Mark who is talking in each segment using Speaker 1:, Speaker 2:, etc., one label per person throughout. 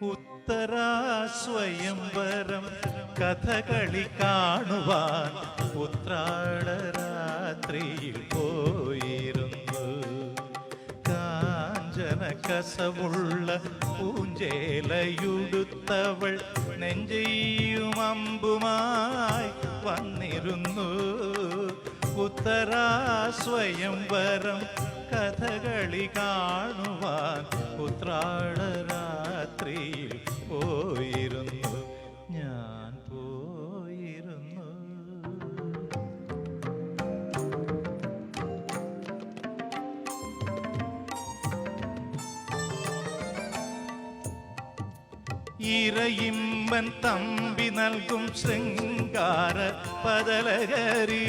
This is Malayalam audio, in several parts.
Speaker 1: ഉത്തരാ സ്വയംവരം കഥകളി കാണുവാൻ ഉത്രാടരാത്രിയിൽ പോയിരുന്നു. കാഞ്ചന കസവുള്ള പൂഞ്ചേലയുടുത്തവൾ നെഞ്ചെയ്യും അമ്പുമായി വന്നിരുന്നു. ഉത്തരാ സ്വയംവരം കഥകളി കാണുവാൻ ഉത്രാടരാത്രിയിൽ പോയിരുന്നു. ഞാൻ പോയിരുന്നു. ഇരയിമ്പൻ തമ്പി നൽകും ശൃംഗാര പദലഹരി.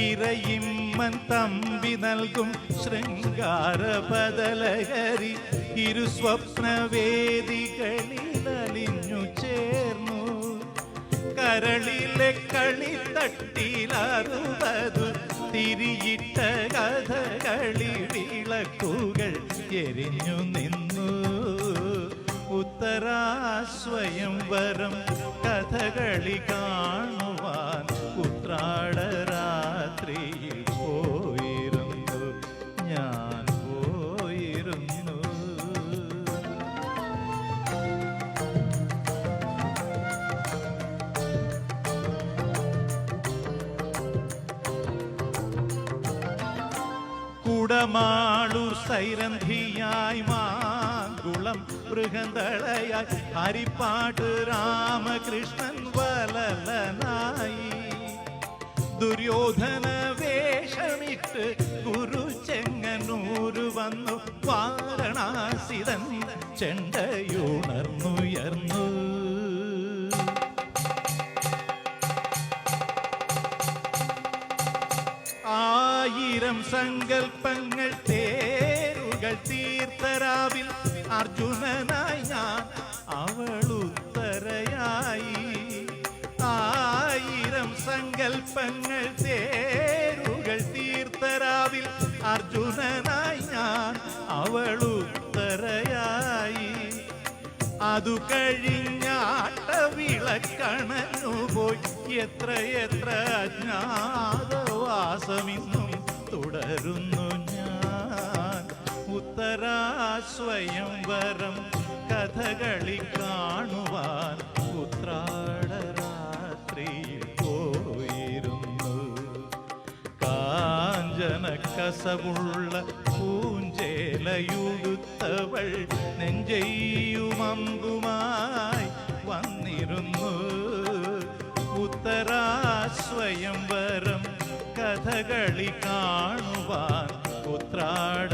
Speaker 1: ഇരയിമ്മൻ തമ്പി നൽകും ശൃംഗാര ബദലഹരി ഇരു സ്വപ്നവേദികളിൽ അലിഞ്ഞു ചേർന്നു. കരളിലെ കളിത്തട്ടിലറുപതു തിരിയിട്ട കഥകളി വിളക്കുകൾ എരിഞ്ഞു നിന്നു. ഉത്തരാ സ്വയംവരം കഥകളി കാണുവാൻ ഉത്രാടരാത്രിയിൽ പോയിരുന്നു. ഞാൻ പോയിരുന്നു. കുടമാളു സൈരന്ധിയായി മാങ്കുളം മൃഗന്തളയായി ഹരിപ്പാട്ട് രാമകൃഷ്ണൻ വലലനായി. ദുര്യോധന വേഷമിട്ട് ഗുരുചെങ്ങന്നൂര് വന്നു. വാരണാസിതൻ ചെണ്ടയുണർന്നുയർന്നു. ആയിരം സങ്കൽപ്പങ്ങൾ തേരുകൾ തീർത്തരാവിൽ അർജുനനായി ഞാൻ അവളുത്തരയായി. ആയിരം സങ്കൽപ്പങ്ങൾ തേരുകൾ തീർത്തരാവിൽ അർജുനനായി ഞാൻ അവളുത്തരയായി. അതു കഴിഞ്ഞാട്ട വിളക്കണഞ്ഞുപോയി. എത്ര അജ്ഞാതവാസമിന്നും തുടരുന്നു ഞാൻ. ഉത്തരാ സ്വയംവരം കഥകളി കാണുവാൻ ഉത്രാടരാത്രിയിൽ പോയിരുന്നു. കാഞ്ചന കസവുള്ള പൂഞ്ചേലയുടുത്തവൾ നെഞ്ചെയ്യും അമ്പുമായി വന്നിരുന്നു. ഉത്തരാ സ്വയംവരം കഥകളി കാണുവാൻ ഉത്രാട